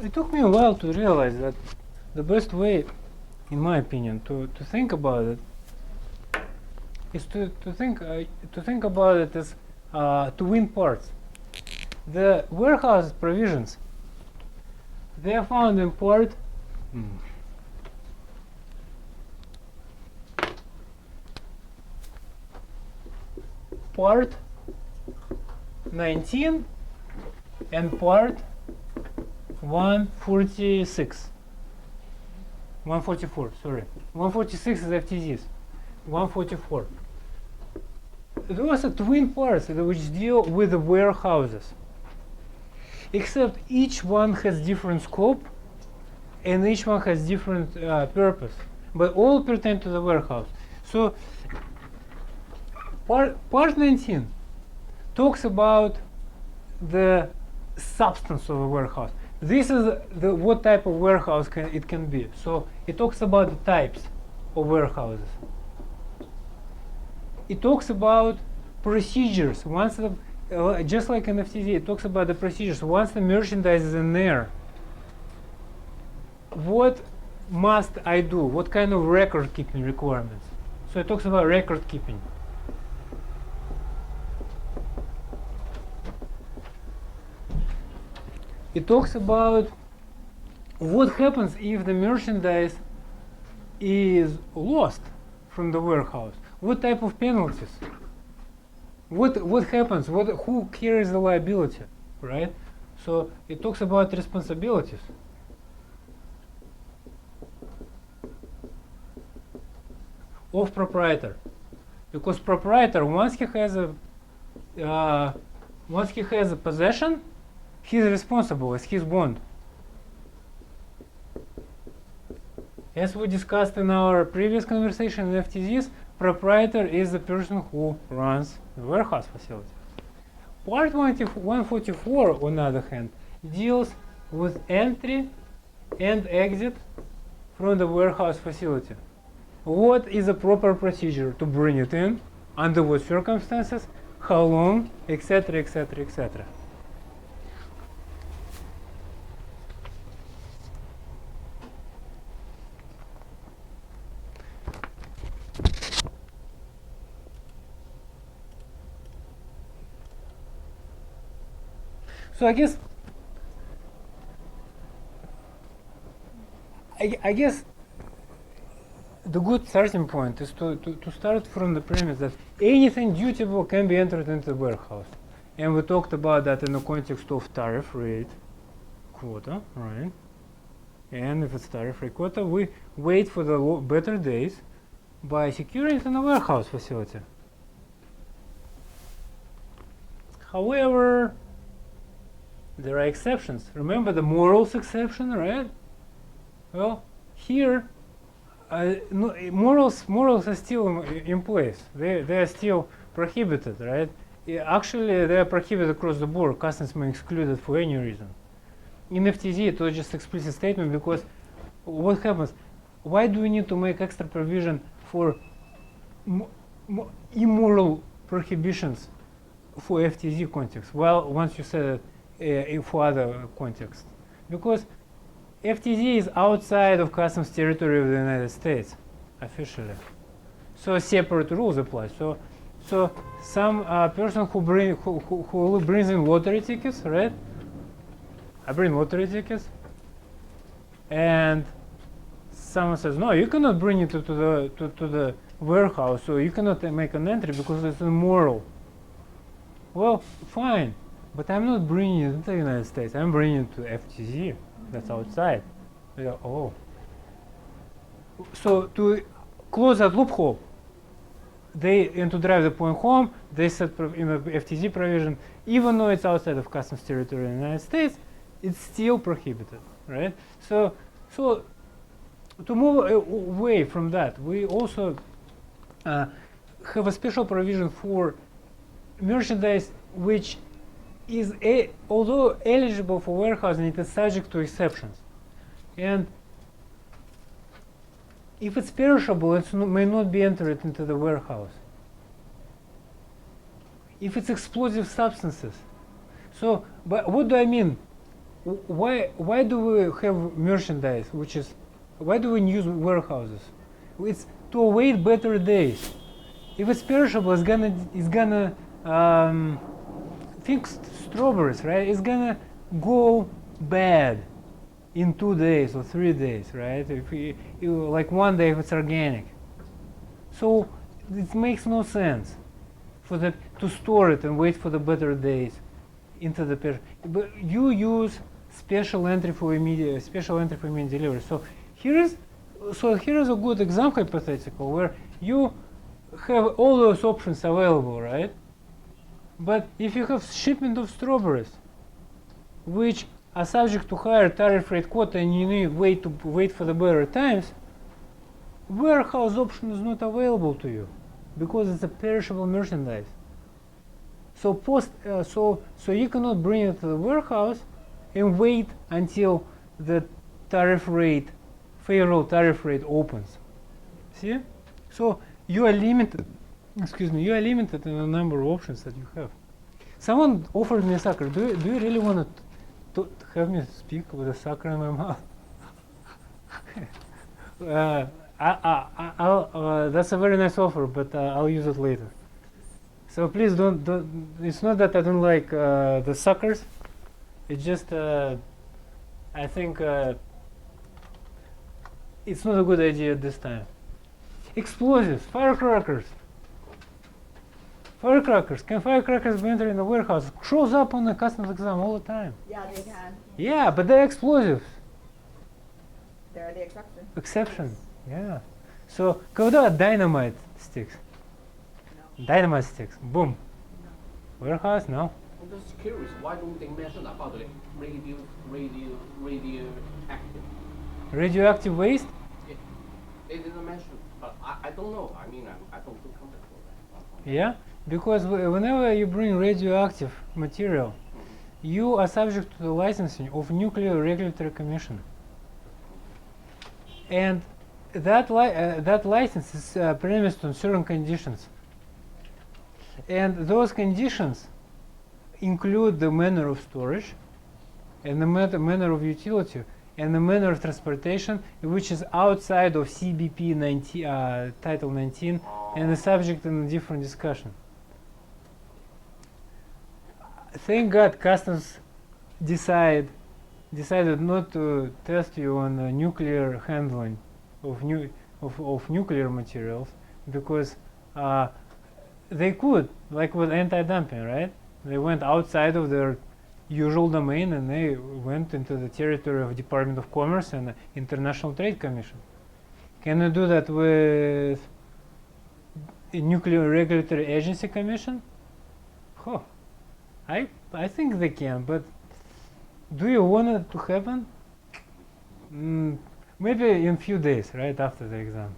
It took me a while to realize that the best way, in my opinion, to think about it is to think about it as twin parts. The warehouse provisions, they are found in part 19 and part 146. 144, sorry. 146 is FTZs. 144. Those are twin parts which deal with the warehouses. Except each one has different scope and each one has different purpose. But all pertain to the warehouse. So part 19 talks about the substance of a warehouse. This is what type of warehouse it can be. So it talks about the types of warehouses. It talks about procedures. Once just like in FTZ, it talks about the procedures. Once the merchandise is in there, what must I do? What kind of record keeping requirements? So it talks about record keeping. It talks about what happens if the merchandise is lost from the warehouse. What type of penalties? What happens? Who carries the liability, right? So it talks about responsibilities. Of proprietor, because proprietor once he has a possession, he's responsible. It's his bond. As we discussed in our previous conversation in FTZs, proprietor is the person who runs the warehouse facility. Part 144, on the other hand, deals with entry and exit from the warehouse facility. What is a proper procedure to bring it in, under what circumstances, how long, etc., etc., etc. So I guess the good starting point is to start from the premise that anything dutiable can be entered into the warehouse. And we talked about that in the context of tariff rate quota, right? And if it's tariff rate quota, we wait for the better days by securing it in a warehouse facility. However, there are exceptions. Remember the morals exception, right? Well, here, morals are still in place. They are still prohibited, right? Actually, they are prohibited across the board. Customs may exclude it for any reason. In FTZ, it was just explicit statement because what happens? Why do we need to make extra provision for immoral prohibitions for FTZ context? Well, once you said it for other contexts, because FTZ is outside of customs territory of the United States, officially. So separate rules apply. So some person who brings in lottery tickets, right? I bring lottery tickets, and someone says, no, you cannot bring it to the warehouse, so you cannot make an entry because it's immoral. Well, fine, but I'm not bringing it into the United States. I'm bringing it to FTZ. That's outside. Yeah, oh. So to close that loophole, and to drive the point home, they said in the FTZ provision, even though it's outside of customs territory in the United States, it's still prohibited, right? So to move away from that, we also have a special provision for merchandise which is, although eligible for warehousing, it is subject to exceptions. And if it's perishable, it may not be entered into the warehouse. If it's explosive substances. So, but what do I mean? why do we have merchandise, why do we use warehouses? It's to await better days. If it's perishable, it's gonna think strawberries, right? It's gonna go bad in 2 days or 3 days, right? If you like one day if it's organic. So it makes no sense to store it and wait for the better days into the but you use special entry for immediate delivery. So here is a good example hypothetical where you have all those options available, right? But if you have shipment of strawberries, which are subject to higher tariff rate quota, and you need wait for the better times, warehouse option is not available to you because it's a perishable merchandise. So so you cannot bring it to the warehouse and wait until the favorable tariff rate opens. See? So you are limited. You are limited in the number of options that you have. Someone offered me a sucker. Do you really want to have me speak with a sucker in my mouth? That's a very nice offer, but I'll use it later. So please don't. It's not that I don't like the suckers. It's just I think it's not a good idea at this time. Explosives, firecrackers. Can firecrackers be entered in the warehouse? Shows up on the customs exam all the time. Yeah, they can. Yeah, but they're explosives. They're the exception. Exception. Yeah. So, когда dynamite sticks? No. Dynamite sticks. Boom. No. Warehouse? No. I'm just curious, why don't they mention about the radioactive? Radioactive waste? They didn't mention, but I don't know. I mean, I don't feel comfortable with that. Yeah. Because whenever you bring radioactive material, you are subject to the licensing of Nuclear Regulatory Commission. And that license is premised on certain conditions. And those conditions include the manner of storage, and the manner of utility, and the manner of transportation, which is outside of CBP Title 19, and is subject in a different discussion. Thank God Customs decided not to test you on nuclear handling of nuclear materials, because they could, like with anti-dumping, right? They went outside of their usual domain and they went into the territory of Department of Commerce and International Trade Commission. Can you do that with a Nuclear Regulatory Agency Commission? Huh. I think they can, but do you want it to happen? Maybe in a few days, right after the exam.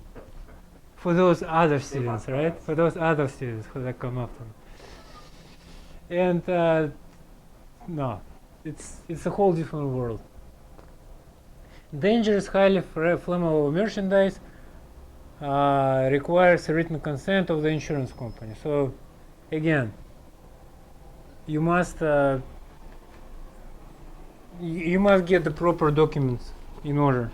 For those other students, right? For those other students who that come after. And no, it's a whole different world. Dangerous, highly flammable merchandise requires written consent of the insurance company. So, again, you must get the proper documents in order.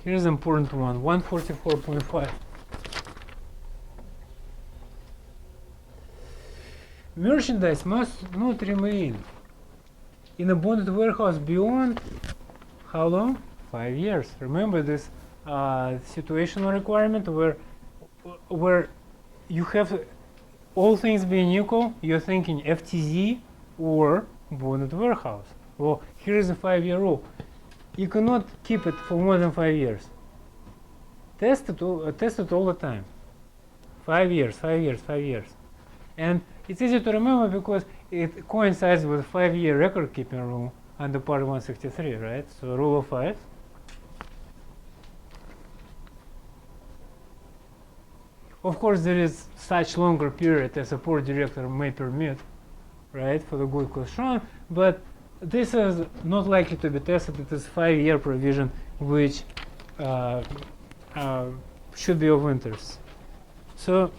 Here's an important one, 144.5. Merchandise must not remain in a bonded warehouse beyond how long? 5 years. Remember this situational requirement where you have all things being equal, you're thinking FTZ or bonded warehouse. Well, here is a 5-year rule. You cannot keep it for more than 5 years. Test it all the time. 5 years, 5 years, 5 years. And it's easy to remember because it coincides with 5-year record keeping rule under part 163, right? So rule of 5. Of course, there is such longer period as a port director may permit, right, for the good cause shown, but this is not likely to be tested. It is 5-year provision which should be of interest. So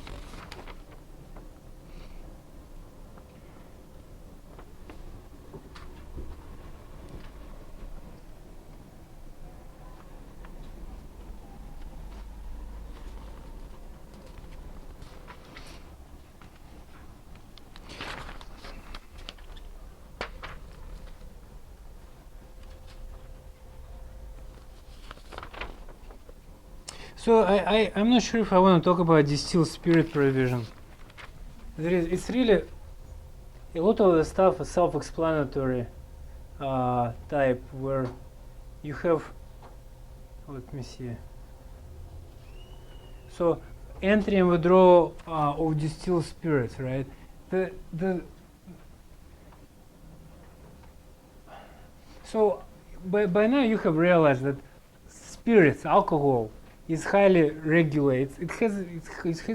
I'm not sure if I want to talk about distilled spirit provision. It's really a lot of the stuff is self-explanatory type where you have, let me see. So entry and withdrawal of distilled spirits, right? So by now you have realized that spirits, alcohol, is highly regulated. It has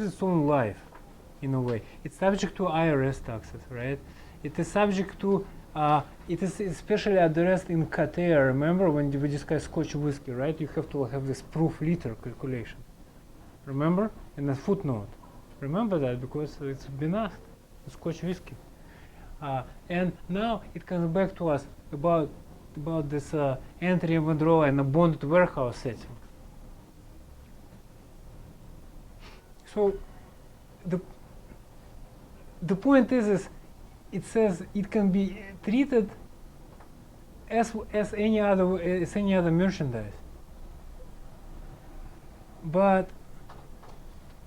its own life, in a way. It's subject to IRS taxes, right? It is subject to. It is especially addressed in CATEA. Remember when we discussed Scotch whiskey, right? You have to have this proof liter calculation. Remember? In a footnote. Remember that because it's been asked. Scotch whiskey. And now it comes back to us about this entry and withdrawal in a bonded warehouse setting. So the point is it says it can be treated as any other merchandise, but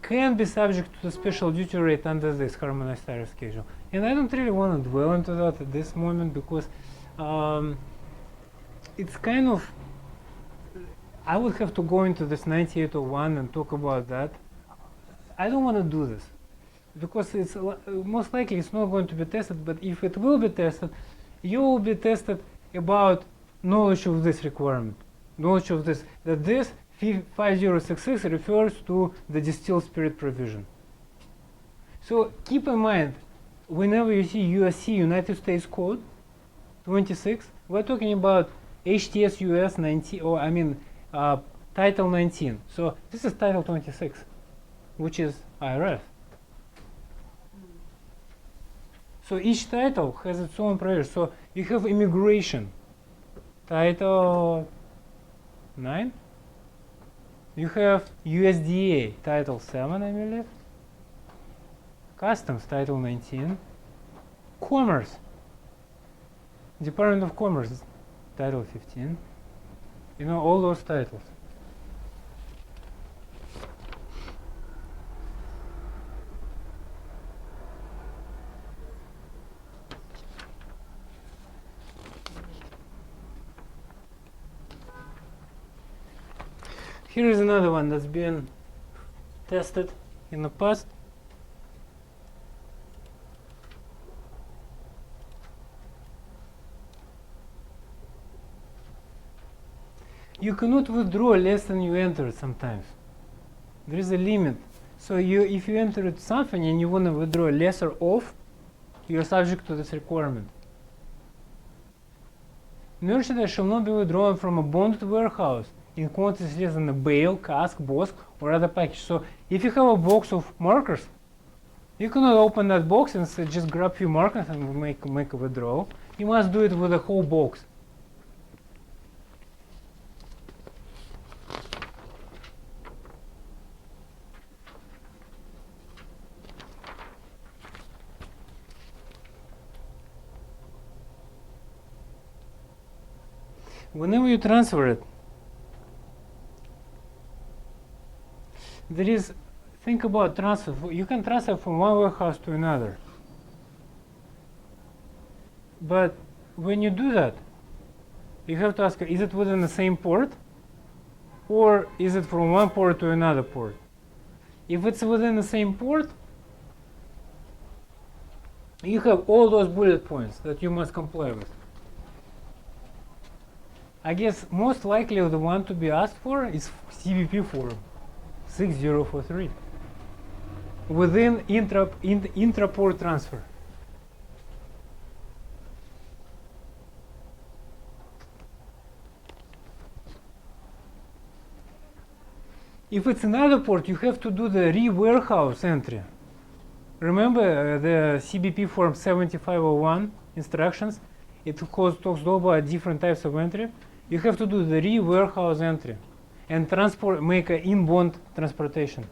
can be subject to the special duty rate under this harmonized tariff schedule. And I don't really want to dwell into that at this moment because it's kind of, I would have to go into this 9801 and talk about that. I don't want to do this because it's most likely it's not going to be tested, but if it will be tested, you will be tested about knowledge of this requirement, knowledge of this, that this 5066 refers to the distilled spirit provision. So keep in mind, whenever you see USC, United States Code 26, we're talking about HTS US 19, or I mean Title 19. So this is Title 26, which is IRS. So each title has its own provision. So you have immigration, Title 9. You have USDA, Title 7, I believe. Customs, Title 19. Commerce, Department of Commerce, Title 15. You know, all those titles. Here is another one that's been tested in the past. You cannot withdraw less than you entered sometimes. There is a limit. So if you entered something and you want to withdraw lesser of, you are subject to this requirement. Merchandise shall not be withdrawn from a bonded warehouse in quantities less than a bale, cask, box, or other package. So if you have a box of markers, you cannot open that box and say, just grab few markers and make a withdrawal. You must do it with the whole box. Whenever you transfer it, there is, think about transfer. You can transfer from one warehouse to another. But when you do that, you have to ask, is it within the same port? Or is it from one port to another port? If it's within the same port, you have all those bullet points that you must comply with. I guess most likely the one to be asked for is CBP form 6043 within intra-port transfer. If it's another port, you have to do the re-warehouse entry. Remember the CBP form 7501 instructions? It talks about different types of entry. You have to do the re-warehouse entry and make an inbound transportation.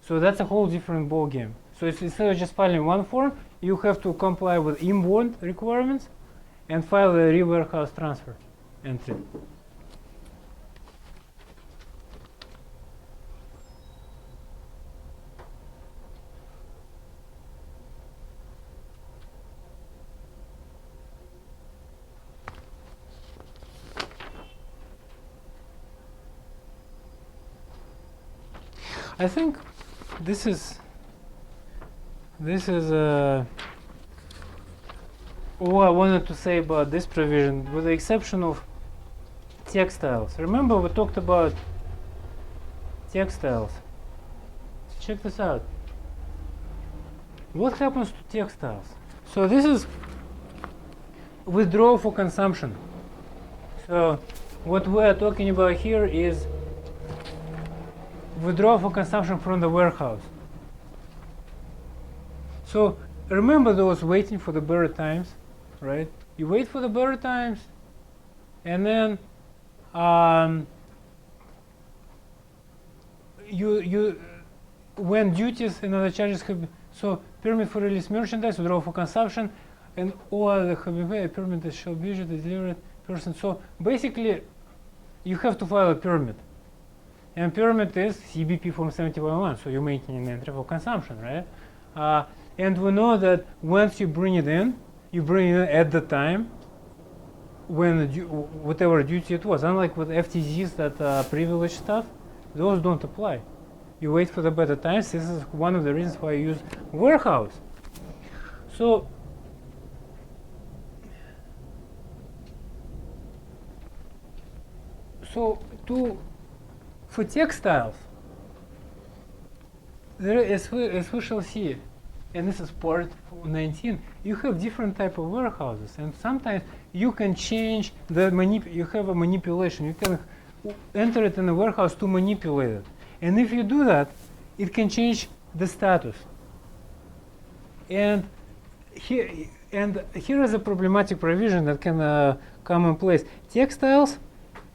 So that's a whole different ball game. So instead of just filing one form, you have to comply with inbound requirements and file a re-warehouse transfer entry. I think this is all I wanted to say about this provision, with the exception of textiles. Remember we talked about textiles. Check this out. What happens to textiles? So this is withdrawal for consumption. So what we are talking about here is withdraw for consumption from the warehouse. So remember those waiting for the better times, right? You wait for the better times, and then when duties and other charges have so permit for release merchandise, withdraw for consumption, and all other permit shall be issued to delivered person. So basically, you have to file a permit. And permit is CBP form 71, so you're making an entry for consumption, right? And we know that once you bring it in at the time when whatever duty it was. Unlike with FTZs that are privileged stuff, those don't apply. You wait for the better times. This is one of the reasons why you use warehouse. So for textiles, there is, as we shall see, and this is part 19, you have different type of warehouses, and sometimes you can change the you have a manipulation. You can enter it in a warehouse to manipulate it, and if you do that, it can change the status. And here is a problematic provision that can come in place. Textiles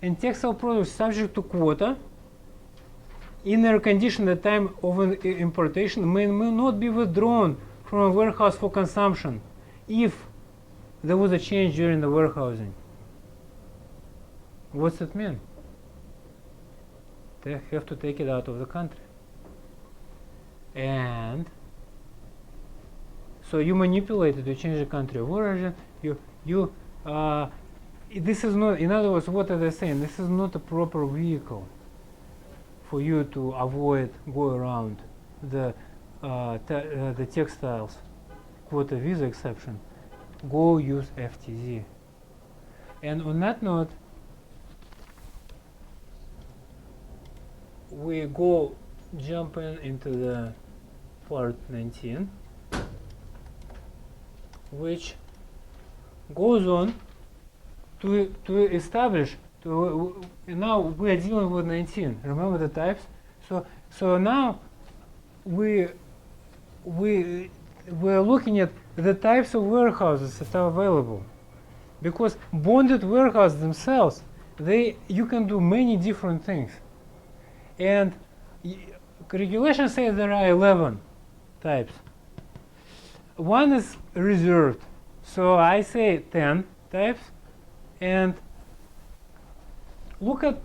and textile products subject to quota in their condition at the time of an importation may not be withdrawn from a warehouse for consumption if there was a change during the warehousing. What's that mean? They have to take it out of the country. And so you manipulate it, you change the country of origin, this is not, in other words, what are they saying? This is not a proper vehicle for you to avoid, go around the textiles quota visa exception. Go use FTZ. And on that note, we go jumping into the part 19, which goes on to establish. Now we are dealing with 19. Remember the types. So now we're looking at the types of warehouses that are available, because bonded warehouses themselves, you can do many different things, and regulations say there are 11 types. One is reserved, so I say 10 types, and look at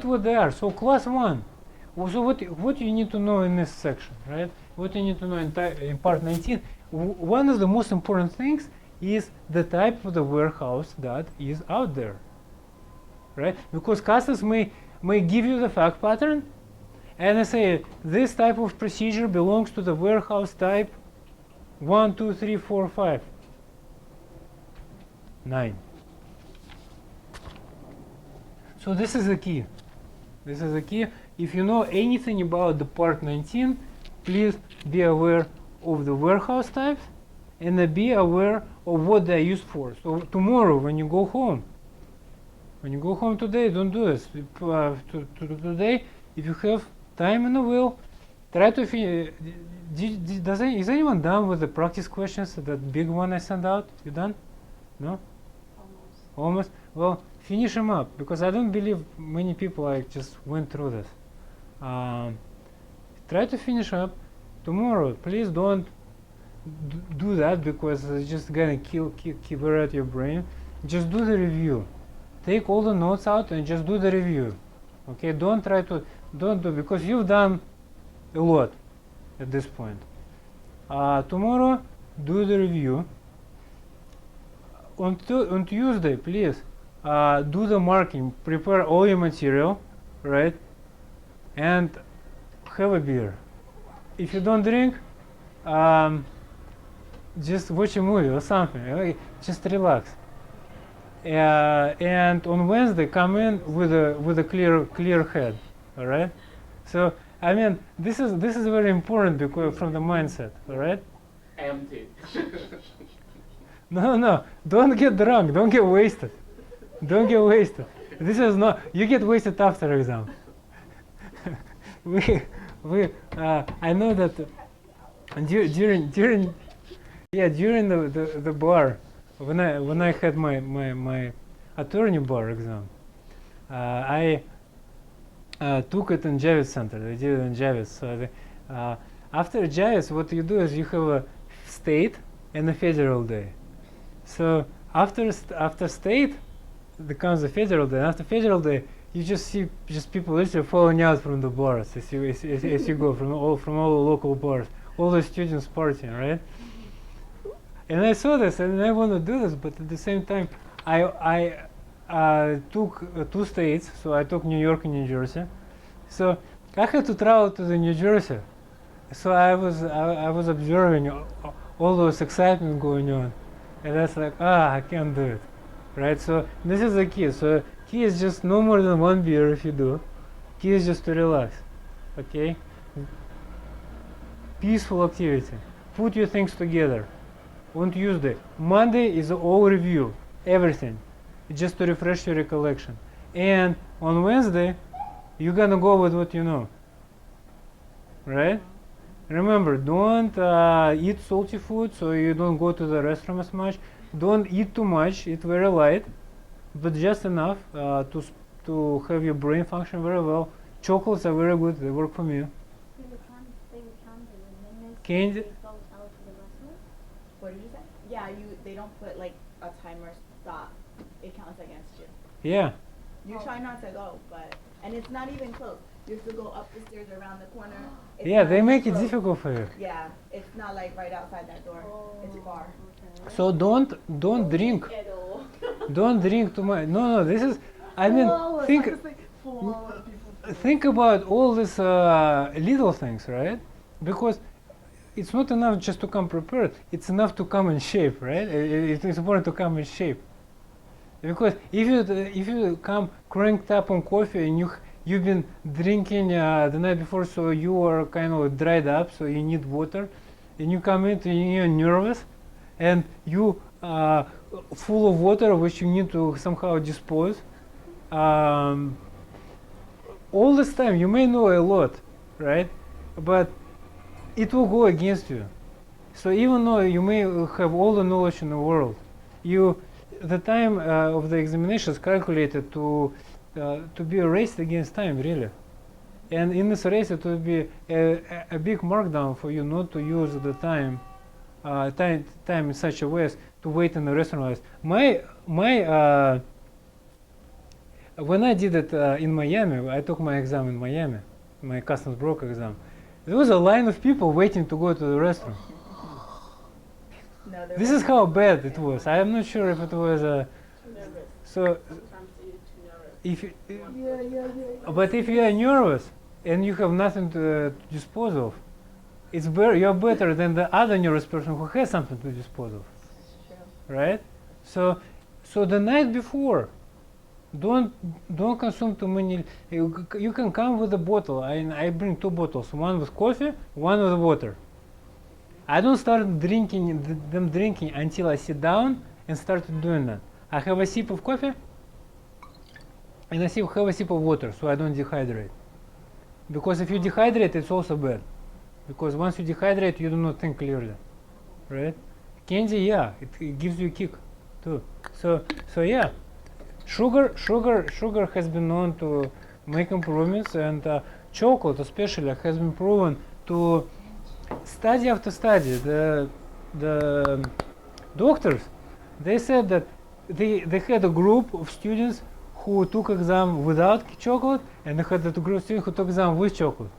what they are. So class 1. So what you need to know in this section, right? What you need to know in part 19. One of the most important things is the type of the warehouse that is out there, right? Because customs may give you the fact pattern, and they say this type of procedure belongs to the warehouse type 1, 2, 3, 4, 5, 9. So this is the key. This is the key. If you know anything about the part 19, please be aware of the warehouse types and be aware of what they're used for. So tomorrow when you go home, When you go home today, don't do this. Today, if you have time in the will, try to finish. Is anyone done with the practice questions? That big one I sent out? You done? No? Almost. Well, finish them up because I don't believe many people like just went through this. Try to finish up tomorrow. Please don't do that because it's just gonna keep out your brain. Just do the review. Take all the notes out and just do the review. Okay? Don't do because you've done a lot at this point. Tomorrow, do the review. On Tuesday, please do the marking. Prepare all your material, right? And have a beer. If you don't drink, just watch a movie or something. Just relax. And on Wednesday, come in with a clear head. All right. So I mean, this is very important because from the mindset. All right. Empty. No, don't get drunk, don't get wasted. Don't get wasted. This is not, you get wasted after exam. I know that during the bar, when I had my attorney bar exam, I took it in Javits Center. They did it in Javits. So after Javits, what you do is you have a state and a federal day. So after state, there comes the federal day. And after federal day, you just see people literally falling out from the bars as you go from all the local bars, all the students partying, right? And I saw this, and I want to do this, but at the same time, I took 2 states. So I took New York and New Jersey. So I had to travel to the New Jersey. So I was observing all those excitement going on. And that's like, I can't do it, right? So this is the key. So key is just no more than 1 beer if you do. Key is just to relax, okay? Peaceful activity. Put your things together. On Tuesday, Monday is all review, everything, just to refresh your recollection. And on Wednesday, you're gonna go with what you know, right? Remember, don't eat salty food so you don't go to the restroom as much. Don't eat too much, eat very light, but just enough to have your brain function very well. Chocolates are very good, they work for me. Candy? What did you say? Yeah, they don't put like a timer stop. It counts against you. Yeah. You try not to go, and it's not even close. You have to go up the stairs around the corner. It's Yeah, not they even make it close. difficult for you. Yeah, it's not like right outside that door. It's far. So don't drink. Don't drink too much. No, this is, I mean, think about all these little things, right? Because it's not enough just to come prepared. It's enough to come in shape, right? It's important to come in shape. Because if you come cranked up on coffee and you've been drinking the night before, so you are kind of dried up, so you need water, and you come in and you're nervous, and you full of water which you need to somehow dispose. All this time you may know a lot, right? But it will go against you. So even though you may have all the knowledge in the world, the time of the examination is calculated to be a race against time, really. And in this race, it will be a big markdown for you not to use the time in such a way as to wait in the restaurant. When I did it in Miami, I took my exam in Miami, my customs broker exam. There was a line of people waiting to go to the restaurant. No, This is how bad it was. I am not sure if it was so. If you, but if you are nervous and you have nothing to dispose of, it's you're better than the other nervous person who has something to dispose of, right? So the night before, don't consume too many. You can come with a bottle. I bring 2 bottles, one with coffee, one with water. I don't start drinking until I sit down and start doing that. I have a sip of coffee, and I have a sip of water so I don't dehydrate. Because if you dehydrate, it's also bad. Because once you dehydrate, you do not think clearly, right? Candy, yeah, it gives you a kick too. So yeah, sugar has been known to make improvements, and chocolate especially has been proven to study after study. The doctors, they said that they had a group of students who took exam without chocolate, and they had a group of students who took exam with chocolate.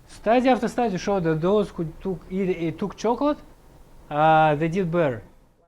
Study after study showed that those who took chocolate, they did better.